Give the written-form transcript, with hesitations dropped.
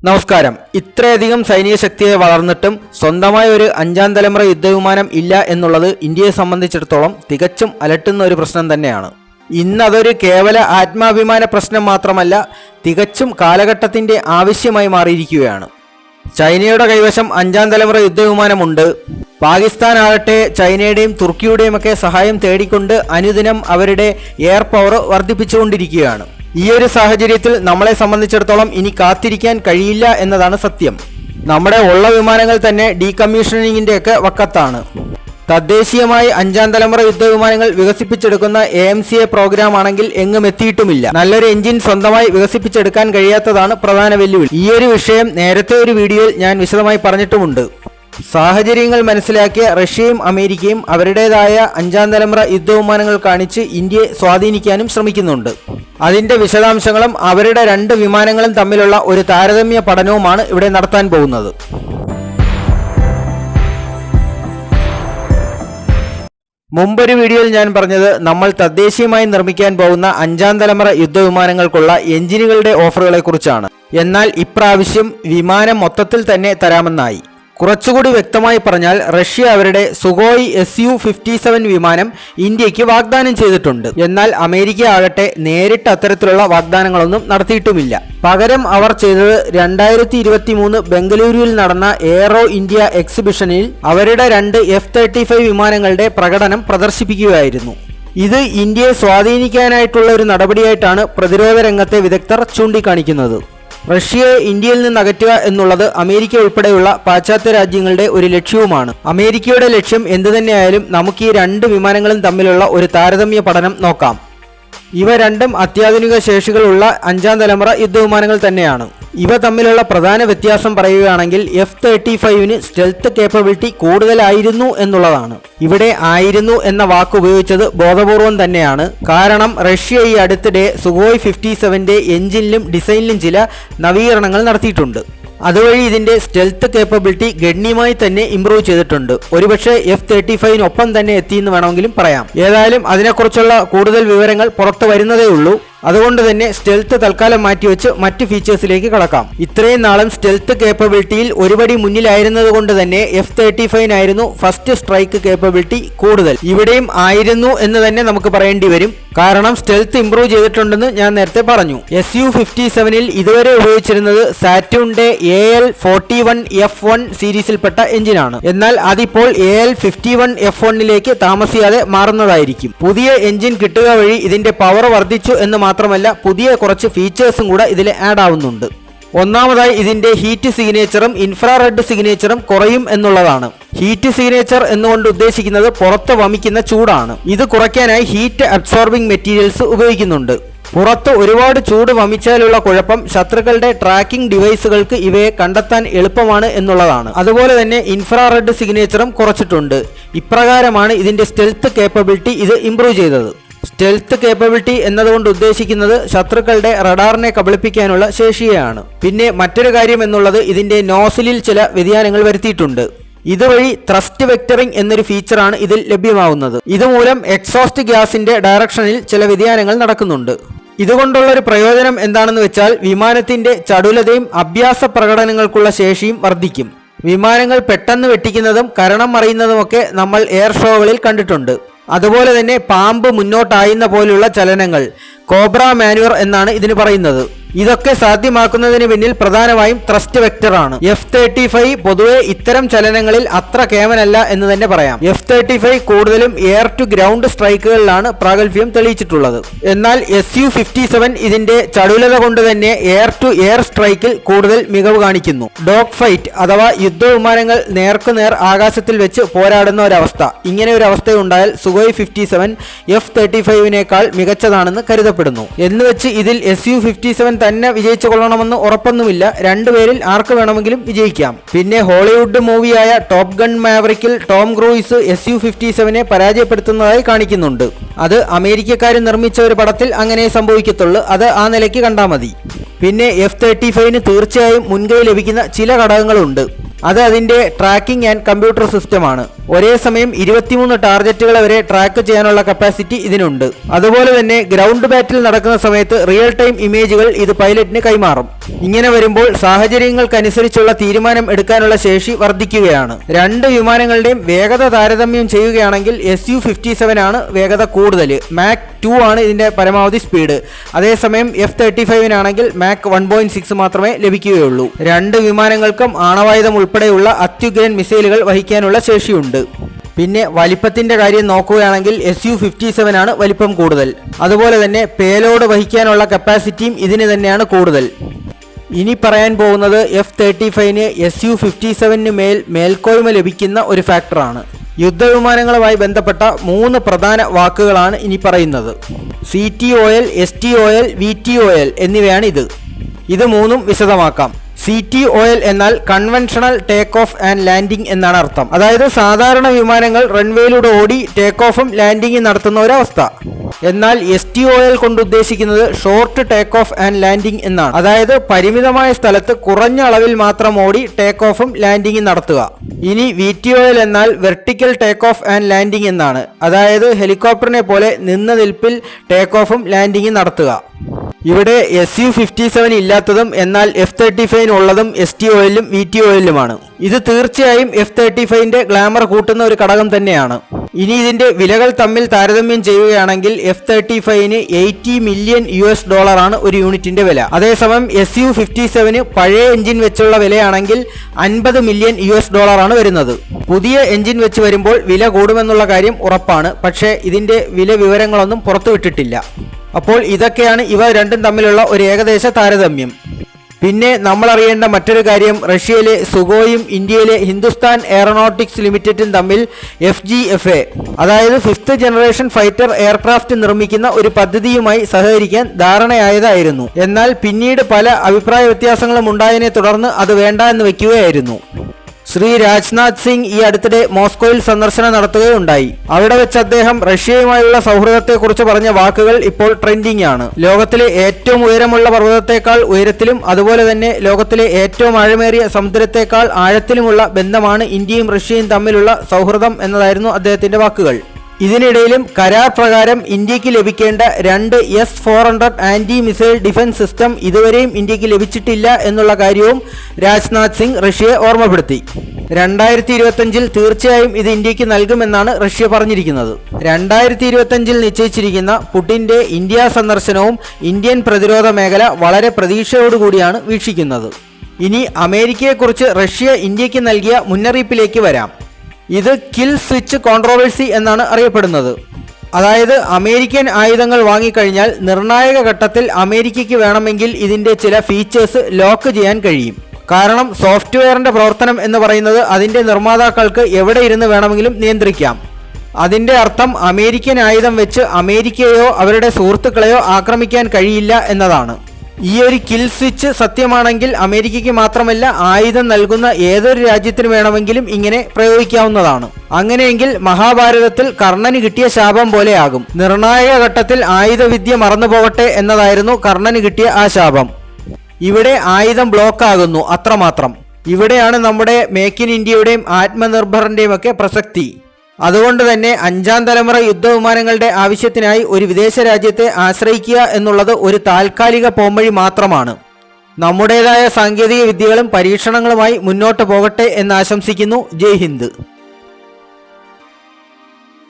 നമസ്കാരം. ഇത്രയധികം സൈനിക ശക്തിയെ വളർന്നിട്ടും സ്വന്തമായ ഒരു അഞ്ചാം തലമുറ യുദ്ധവിമാനം ഇല്ല എന്നുള്ളത് ഇന്ത്യയെ സംബന്ധിച്ചിടത്തോളം തികച്ചും അലട്ടുന്ന ഒരു പ്രശ്നം തന്നെയാണ്. ഇന്നതൊരു കേവല ആത്മാഭിമാന പ്രശ്നം മാത്രമല്ല, തികച്ചും കാലഘട്ടത്തിൻ്റെ ആവശ്യമായി മാറിയിരിക്കുകയാണ്. ചൈനയുടെ കൈവശം അഞ്ചാം തലമുറ യുദ്ധവിമാനമുണ്ട്. പാകിസ്ഥാൻ ആകട്ടെ ചൈനയുടെയും തുർക്കിയുടെയും ഒക്കെ സഹായം തേടിക്കൊണ്ട് അനുദിനം അവരുടെ എയർ പവർ വർദ്ധിപ്പിച്ചുകൊണ്ടിരിക്കുകയാണ്. ഈ ഒരു സാഹചര്യത്തിൽ നമ്മളെ സംബന്ധിച്ചിടത്തോളം ഇനി കാത്തിരിക്കാൻ കഴിയില്ല എന്നതാണ് സത്യം. നമ്മുടെ ഉള്ള വിമാനങ്ങൾ തന്നെ ഡീകമ്മീഷനിങ്ങിൻ്റെ ഒക്കെ വക്കത്താണ്. തദ്ദേശീയമായി അഞ്ചാം തലമുറ യുദ്ധവിമാനങ്ങൾ വികസിപ്പിച്ചെടുക്കുന്ന AMCA പ്രോഗ്രാം ആണെങ്കിൽ എങ്ങും എത്തിയിട്ടുമില്ല. നല്ലൊരു എഞ്ചിൻ സ്വന്തമായി വികസിപ്പിച്ചെടുക്കാൻ കഴിയാത്തതാണ് പ്രധാന വെല്ലുവിളി. ഈ ഒരു വിഷയം നേരത്തെ ഒരു വീഡിയോയിൽ ഞാൻ വിശദമായി പറഞ്ഞിട്ടുമുണ്ട്. സാഹചര്യങ്ങൾ മനസ്സിലാക്കിയ റഷ്യയും അമേരിക്കയും അവരുടേതായ അഞ്ചാം തലമുറ യുദ്ധവിമാനങ്ങൾ കാണിച്ച് ഇന്ത്യയെ സ്വാധീനിക്കാനും ശ്രമിക്കുന്നുണ്ട്. അതിന്റെ വിശദാംശങ്ങളും അവരുടെ രണ്ട് വിമാനങ്ങളും തമ്മിലുള്ള ഒരു താരതമ്യ പഠനവുമാണ് ഇവിടെ നടത്താൻ പോകുന്നത്. മുമ്പൊരു വീഡിയോയിൽ ഞാൻ പറഞ്ഞത് നമ്മൾ തദ്ദേശീയമായി നിർമ്മിക്കാൻ പോകുന്ന അഞ്ചാം തലമുറ യുദ്ധവിമാനങ്ങൾക്കുള്ള എഞ്ചിനുകളുടെ ഓഫറുകളെ കുറിച്ചാണ്. എന്നാൽ ഇപ്രാവശ്യം വിമാനം മൊത്തത്തിൽ തന്നെ തരാമെന്നായി. കുറച്ചുകൂടി വ്യക്തമായി പറഞ്ഞാൽ റഷ്യ അവരുടെ സുഖോയ് Su-57 വിമാനം ഇന്ത്യക്ക് വാഗ്ദാനം ചെയ്തിട്ടുണ്ട്. എന്നാൽ അമേരിക്ക ആകട്ടെ നേരിട്ട് അത്തരത്തിലുള്ള വാഗ്ദാനങ്ങളൊന്നും നടത്തിയിട്ടുമില്ല. പകരം അവർ ചെയ്തത് 2023 ബംഗളൂരുവിൽ നടന്ന എയ്റോ ഇന്ത്യ എക്സിബിഷനിൽ അവരുടെ രണ്ട് F-35 വിമാനങ്ങളുടെ പ്രകടനം പ്രദർശിപ്പിക്കുകയായിരുന്നു. ഇത് ഇന്ത്യയെ സ്വാധീനിക്കാനായിട്ടുള്ള ഒരു നടപടിയായിട്ടാണ് പ്രതിരോധ രംഗത്തെ വിദഗ്ധർ ചൂണ്ടിക്കാണിക്കുന്നത്. റഷ്യയെ ഇന്ത്യയിൽ നിന്ന് അകറ്റുക എന്നുള്ളത് അമേരിക്ക ഉൾപ്പെടെയുള്ള പാശ്ചാത്യ രാജ്യങ്ങളുടെ ഒരു ലക്ഷ്യവുമാണ്. അമേരിക്കയുടെ ലക്ഷ്യം എന്തുതന്നെയായാലും നമുക്ക് ഈ രണ്ട് വിമാനങ്ങളും തമ്മിലുള്ള ഒരു താരതമ്യ പഠനം നോക്കാം. ഇവ രണ്ടും അത്യാധുനിക ശേഷികളുള്ള അഞ്ചാം തലമുറ യുദ്ധവിമാനങ്ങൾ തന്നെയാണ്. ഇവ തമ്മിലുള്ള പ്രധാന വ്യത്യാസം പറയുകയാണെങ്കിൽ F-35 സ്റ്റെൽത്ത് കേപ്പബിലിറ്റി കൂടുതലായിരുന്നു എന്നുള്ളതാണ്. ഇവിടെ ആയിരുന്നു എന്ന വാക്ക് ഉപയോഗിച്ചത് ബോധപൂർവം തന്നെയാണ്. കാരണം റഷ്യ ഈ അടുത്തിടെ സുഖോയ് 57ന്റെ എഞ്ചിനിലും ഡിസൈനിലും ചില നവീകരണങ്ങൾ നടത്തിയിട്ടുണ്ട്. അതുവഴി ഇതിന്റെ സ്റ്റെൽത്ത് കേപ്പബിലിറ്റി ഗണ്യമായി തന്നെ ഇംപ്രൂവ് ചെയ്തിട്ടുണ്ട്. ഒരുപക്ഷെ F-35 തന്നെ എത്തിയെന്ന് വേണമെങ്കിലും പറയാം. ഏതായാലും അതിനെക്കുറിച്ചുള്ള കൂടുതൽ വിവരങ്ങൾ പുറത്തു വരുന്നതേ ഉള്ളൂ. അതുകൊണ്ട് തന്നെ സ്റ്റെൽത്ത് തൽക്കാലം മാറ്റിവെച്ച് മറ്റ് ഫീച്ചേഴ്സിലേക്ക് കടക്കാം. ഇത്രയും നാളും സ്റ്റെൽത്ത് കേപ്പബിലിറ്റിയിൽ ഒരുപടി മുന്നിലായിരുന്നത് കൊണ്ട് തന്നെ F-35 ആയിരുന്നു ഫസ്റ്റ് സ്ട്രൈക്ക് കേപ്പബിലിറ്റി കൂടുതൽ. ഇവിടെയും ആയിരുന്നു എന്ന് തന്നെ നമുക്ക് പറയേണ്ടി വരും. കാരണം സ്റ്റെൽത്ത് ഇംപ്രൂവ് ചെയ്തിട്ടുണ്ടെന്ന് ഞാൻ നേരത്തെ പറഞ്ഞു. Su-57 ഇതുവരെ ഉപയോഗിച്ചിരുന്നത് സാറ്റൂണിന്റെ AL-41F1 സീരീസിൽപ്പെട്ട എഞ്ചിനാണ്. എന്നാൽ അതിപ്പോൾ AL-51F1ലേക്ക് താമസിയാതെ മാറുന്നതായിരിക്കും. പുതിയ എഞ്ചിൻ കിട്ടുക വഴി ഇതിന്റെ പവർ വർദ്ധിച്ചു എന്ന് മാത്രമല്ല പുതിയ കുറച്ച് ഫീച്ചേഴ്സും കൂടെ ഇതിൽ ആഡ് ആവുന്നുണ്ട്. ഒന്നാമതായി ഇതിന്റെ ഹീറ്റ് സിഗ്നേച്ചറും ഇൻഫ്രാറെഡ് സിഗ്നേച്ചറും കുറയും എന്നുള്ളതാണ്. ഹീറ്റ് സിഗ്നേച്ചർ എന്നുകൊണ്ട് ഉദ്ദേശിക്കുന്നത് പുറത്ത് വമിക്കുന്ന ചൂടാണ്. ഇത് കുറയ്ക്കാനായി ഹീറ്റ് അബ്സോർബിംഗ് മെറ്റീരിയൽസ് ഉപയോഗിക്കുന്നുണ്ട്. പുറത്ത് ഒരുപാട് ചൂട് വമിച്ചാലുള്ള കുഴപ്പം ശത്രുക്കളുടെ ട്രാക്കിംഗ് ഡിവൈസുകൾക്ക് ഇവയെ കണ്ടെത്താൻ എളുപ്പമാണ് എന്നുള്ളതാണ്. അതുപോലെ തന്നെ ഇൻഫ്രാറെഡ് സിഗ്നേച്ചറും കുറച്ചിട്ടുണ്ട്. ഇപ്രകാരമാണ് ഇതിന്റെ സ്റ്റെൽത്ത് കേപ്പബിലിറ്റി ഇത് ഇംപ്രൂവ് ചെയ്തത്. സ്റ്റെൽത്ത് കേപ്പബിലിറ്റി എന്നതുകൊണ്ട് ഉദ്ദേശിക്കുന്നത് ശത്രുക്കളുടെ റഡാറിനെ കബളിപ്പിക്കാനുള്ള ശേഷിയെയാണ്. പിന്നെ മറ്റൊരു കാര്യം എന്നുള്ളത് ഇതിന്റെ നോസിലിൽ ചില വ്യതിയാനങ്ങൾ വരുത്തിയിട്ടുണ്ട്. ഇതുവഴി ത്രസ്റ്റ് വെക്ടറിംഗ് എന്നൊരു ഫീച്ചറാണ് ഇതിൽ ലഭ്യമാവുന്നത്. ഇതുമൂലം എക്സോസ്റ്റ് ഗ്യാസിന്റെ ഡയറക്ഷനിൽ ചില വ്യതിയാനങ്ങൾ നടക്കുന്നുണ്ട്. ഇതുകൊണ്ടുള്ള ഒരു പ്രയോജനം എന്താണെന്ന് വെച്ചാൽ വിമാനത്തിന്റെ ചടുലതയും അഭ്യാസ പ്രകടനങ്ങൾക്കുള്ള ശേഷിയും വർദ്ധിക്കും. വിമാനങ്ങൾ പെട്ടെന്ന് വെട്ടിക്കുന്നതും കരണം മറിയുന്നതുമൊക്കെ നമ്മൾ എയർ ഷോകളിൽ കണ്ടിട്ടുണ്ട്. അതുപോലെ തന്നെ പാമ്പ് മുന്നോട്ടായുന്ന പോലുള്ള ചലനങ്ങൾ, കോബ്ര മാനുവർ എന്നാണ് ഇതിന് പറയുന്നത്. ഇതൊക്കെ സാധ്യമാക്കുന്നതിന് പിന്നിൽ പ്രധാനമായും ത്രസ്റ്റ് വെക്ടറാണ്. F-35 പൊതുവെ ഇത്തരം ചലനങ്ങളിൽ അത്ര കേമനല്ല എന്ന് തന്നെ പറയാം. F-35 കൂടുതലും എയർ ടു ഗ്രൗണ്ട് സ്ട്രൈക്കുകളിലാണ് പ്രാഗൽഭ്യം തെളിയിച്ചിട്ടുള്ളത്. എന്നാൽ Su-57 ഇതിന്റെ ചടുലത കൊണ്ട് തന്നെ എയർ ടു എയർ സ്ട്രൈക്കിൽ കൂടുതൽ മികവ് കാണിക്കുന്നു. ഡോഗ് ഫൈറ്റ് അഥവാ യുദ്ധവിമാനങ്ങൾ നേർക്കുനേർ ആകാശത്തിൽ വെച്ച് പോരാടുന്ന ഒരവസ്ഥ, ഇങ്ങനെ ഒരു അവസ്ഥയുണ്ടായാൽ സുഖോയ് 57 F-35 മികച്ചതാണെന്ന് കരുതപ്പെടുന്നു. എന്നുവെച്ച് ഇതിൽ Su-57 തന്നെ വിജയിച്ചു കൊള്ളണമെന്ന് ഉറപ്പൊന്നുമില്ല. രണ്ടുപേരിൽ ആർക്ക് വേണമെങ്കിലും വിജയിക്കാം. പിന്നെ ഹോളിവുഡ് മൂവിയായ ടോപ്പ് ഗൺ മാവറിക്കിൽ ടോം ക്രൂയിസ് Su-57 പരാജയപ്പെടുത്തുന്നതായി കാണിക്കുന്നുണ്ട്. അത് അമേരിക്കക്കാർ നിർമ്മിച്ച ഒരു പടത്തിൽ അങ്ങനെ സംഭവിക്കത്തുള്ളൂ. അത് ആ നിലയ്ക്ക് കണ്ടാൽ മതി. പിന്നെ F-35 തീർച്ചയായും മുൻകൈ ലഭിക്കുന്ന ചില ഘടകങ്ങളുണ്ട്. അത് അതിന്റെ ട്രാക്കിംഗ് ആൻഡ് കമ്പ്യൂട്ടർ സിസ്റ്റമാണ്. ഒരേ സമയം 23 ടാർഗറ്റുകളെ വരെ ട്രാക്ക് ചെയ്യാനുള്ള കപ്പാസിറ്റി ഇതിനുണ്ട്. അതുപോലെ തന്നെ ഗ്രൗണ്ട് ബാറ്റിൽ നടക്കുന്ന സമയത്ത് റിയൽ ടൈം ഇമേജുകൾ ഇത് പൈലറ്റിന് കൈമാറും. ഇങ്ങനെ വരുമ്പോൾ സാഹചര്യങ്ങൾക്കനുസരിച്ചുള്ള തീരുമാനം എടുക്കാനുള്ള ശേഷി വർദ്ധിക്കുകയാണ്. രണ്ട് വിമാനങ്ങളുടെയും വേഗത താരതമ്യം ചെയ്യുകയാണെങ്കിൽ Su-57 ആണ് വേഗത കൂടുതൽ. മാക് 2 ആണ് ഇതിന്റെ പരമാവധി സ്പീഡ്. അതേസമയം F-35 മാക് 1.6 മാത്രമേ ലഭിക്കുകയുള്ളൂ. രണ്ട് വിമാനങ്ങൾക്കും ആണവായുധം ഉൾപ്പെടെയുള്ള അത്യുഗ്രൻ മിസൈലുകൾ വഹിക്കാനുള്ള ശേഷിയുണ്ട്. പിന്നെ വലിപ്പത്തിന്റെ കാര്യം നോക്കുകയാണെങ്കിൽ Su-57 ആണ് വലിപ്പം കൂടുതൽ. അതുപോലെ തന്നെ പേലോഡ് വഹിക്കാനുള്ള കപ്പാസിറ്റിയും ഇതിന് തന്നെയാണ് കൂടുതൽ. ഇനി പറയാൻ പോകുന്നത് F-35 Su-57 മേൽക്കോയ്മ ലഭിക്കുന്ന ഒരു ഫാക്ടറാണ്. യുദ്ധവിമാനങ്ങളുമായി ബന്ധപ്പെട്ട 3 പ്രധാന വാക്കുകളാണ് ഇനി പറയുന്നത്. CTOL, STOL, VTOL എന്നിവയാണ് ഇത് മൂന്നും വിശദമാക്കാം. CTOL എന്നാൽ conventional take off and landing എന്നാണ് അർത്ഥം. അതായത് സാധാരണ വിമാനങ്ങൾ റൺവേയിലൂടെ ഓടി ടേക്ക് ഓഫും ലാൻഡിംഗും നടത്തുന്ന ഒരവസ്ഥ. എന്നാൽ STOL കൊണ്ട് ഉദ്ദേശിക്കുന്നത് short take off and landing എന്നാണ്. അതായത് പരിമിതമായ സ്ഥലത്ത് കുറഞ്ഞ അളവിൽ മാത്രം ഓടി ടേക്ക് ഓഫും ലാൻഡിംഗും നടത്തുക. ഇനി VTOL എന്നാൽ vertical take off and landing എന്നാണ്. അതായത് ഹെലികോപ്റ്ററിനെ പോലെ നിന്ന നിൽപ്പിൽ ടേക്ക് ഓഫും ലാൻഡിംഗും നടത്തുക. ഇവിടെ Su-57 ഇല്ലാത്തതും എന്നാൽ F-35 ഉള്ളതും STOLും VTOLുമാണ്. ഇത് തീർച്ചയായും F-35ന്റെ ഗ്ലാമർ കൂട്ടുന്ന ഒരു ഘടകം തന്നെയാണ്. ഇനി ഇതിന്റെ വിലകൾ തമ്മിൽ താരതമ്യം ചെയ്യുകയാണെങ്കിൽ F-35 $80 മില്യൺ ആണ് ഒരു യൂണിറ്റിന്റെ വില. അതേസമയം Su-57 പഴയ എഞ്ചിൻ വെച്ചുള്ള വിലയാണെങ്കിൽ $50 മില്യൺ ആണ് വരുന്നത്. പുതിയ എഞ്ചിൻ വെച്ച് വരുമ്പോൾ വില കൂടുമെന്നുള്ള കാര്യം ഉറപ്പാണ്. പക്ഷേ ഇതിന്റെ വില വിവരങ്ങളൊന്നും പുറത്തുവിട്ടിട്ടില്ല. അപ്പോൾ ഇതൊക്കെയാണ് ഇവ രണ്ടും തമ്മിലുള്ള ഒരു ഏകദേശ താരതമ്യം. പിന്നെ നമ്മൾ അറിയേണ്ട മറ്റൊരു കാര്യം, റഷ്യയിലെ സുഖോയും ഇന്ത്യയിലെ ഹിന്ദുസ്ഥാൻ എയറോനോട്ടിക്സ് ലിമിറ്റഡും തമ്മിൽ FGFA അതായത് 5th ജനറേഷൻ ഫൈറ്റർ എയർക്രാഫ്റ്റ് നിർമ്മിക്കുന്ന ഒരു പദ്ധതിയുമായി സഹകരിക്കാൻ ധാരണയായതായിരുന്നു. എന്നാൽ പിന്നീട് പല അഭിപ്രായ വ്യത്യാസങ്ങളും ഉണ്ടായതിനെ തുടർന്ന് അത് വേണ്ട എന്ന് വെക്കുകയായിരുന്നു. ശ്രീ രാജ്നാഥ് സിംഗ് ഈ അടുത്തിടെ മോസ്കോയിൽ സന്ദർശനം നടത്തുകയുണ്ടായി. അവിടെ വെച്ച് അദ്ദേഹം റഷ്യയുമായുള്ള സൗഹൃദത്തെക്കുറിച്ച് പറഞ്ഞ വാക്കുകൾ ഇപ്പോൾ ട്രെൻഡിംഗ് ആണ്. ലോകത്തിലെ ഏറ്റവും ഉയരമുള്ള പർവ്വതത്തെക്കാൾ ഉയരത്തിലും അതുപോലെ തന്നെ ലോകത്തിലെ ഏറ്റവും ആഴമേറിയ സമുദ്രത്തെക്കാൾ ആഴത്തിലുമുള്ള ബന്ധമാണ് ഇന്ത്യയും റഷ്യയും തമ്മിലുള്ള സൗഹൃദം എന്നതായിരുന്നു അദ്ദേഹത്തിന്റെ വാക്കുകൾ. ഇതിനിടയിലും കരാർ പ്രകാരം ഇന്ത്യക്ക് ലഭിക്കേണ്ട 2 S-400 anti missile defence system ഇതുവരെയും ഇന്ത്യക്ക് ലഭിച്ചിട്ടില്ല എന്നുള്ള കാര്യവും രാജ്നാഥ് സിംഗ് റഷ്യയെ ഓർമ്മപ്പെടുത്തി. 2025 തീർച്ചയായും ഇത് ഇന്ത്യക്ക് നൽകുമെന്നാണ് റഷ്യ പറഞ്ഞിരിക്കുന്നത്. 2025 നിശ്ചയിച്ചിരിക്കുന്ന പുടിന്റെ ഇന്ത്യ സന്ദർശനവും ഇന്ത്യൻ പ്രതിരോധ മേഖല വളരെ പ്രതീക്ഷയോടുകൂടിയാണ് വീക്ഷിക്കുന്നത്. ഇനി അമേരിക്കയെക്കുറിച്ച് റഷ്യ ഇന്ത്യക്ക് നൽകിയ മുന്നറിയിപ്പിലേക്ക് വരാം. ഇത് കിൽ സ്വിച്ച് കോൺട്രോവേഴ്സി എന്നാണ് അറിയപ്പെടുന്നത്. അതായത് അമേരിക്കൻ ആയുധങ്ങൾ വാങ്ങിക്കഴിഞ്ഞാൽ നിർണായക ഘട്ടത്തിൽ അമേരിക്കയ്ക്ക് വേണമെങ്കിൽ ഇതിന്റെ ചില ഫീച്ചേഴ്സ് ലോക്ക് ചെയ്യാൻ കഴിയും. കാരണം സോഫ്റ്റ്വെയറിന്റെ പ്രവർത്തനം എന്ന് പറയുന്നത് അതിന്റെ നിർമ്മാതാക്കൾക്ക് എവിടെ ഇരുന്ന് വേണമെങ്കിലും നിയന്ത്രിക്കാം. അതിന്റെ അർത്ഥം അമേരിക്കൻ ആയുധം വെച്ച് അമേരിക്കയെയോ അവരുടെ സുഹൃത്തുക്കളെയോ ആക്രമിക്കാൻ കഴിയില്ല എന്നതാണ്. ഈ ഒരു കിൽ സ്വിച്ച് സത്യമാണെങ്കിൽ അമേരിക്കയ്ക്ക് മാത്രമല്ല ആയുധം നൽകുന്ന ഏതൊരു രാജ്യത്തിന് വേണമെങ്കിലും ഇങ്ങനെ പ്രയോഗിക്കാവുന്നതാണ്. അങ്ങനെയെങ്കിൽ മഹാഭാരതത്തിൽ കർണന് കിട്ടിയ ശാപം പോലെയാകും. നിർണായക ഘട്ടത്തിൽ ആയുധവിദ്യ മറന്നുപോകട്ടെ എന്നതായിരുന്നു കർണന് കിട്ടിയ ആ ശാപം. ഇവിടെ ആയുധം ബ്ലോക്ക് ആകുന്നു, അത്രമാത്രം. ഇവിടെയാണ് നമ്മുടെ മേക്ക് ഇൻ ഇന്ത്യയുടെയും ആത്മനിർഭറിന്റെയും ഒക്കെ പ്രസക്തി. അതുകൊണ്ട് തന്നെ 5ാം തലമുറ യുദ്ധവിമാനങ്ങളുടെ ആവശ്യത്തിനായി ഒരു വിദേശ രാജ്യത്തെ ആശ്രയിക്കുക എന്നുള്ളത് ഒരു താൽക്കാലിക പോംവഴി മാത്രമാണ്. നമ്മുടേതായ സാങ്കേതിക വിദ്യകളും പരീക്ഷണങ്ങളുമായി മുന്നോട്ട് പോകട്ടെ എന്ന് ആശംസിക്കുന്നു. ജയ് ഹിന്ദ്.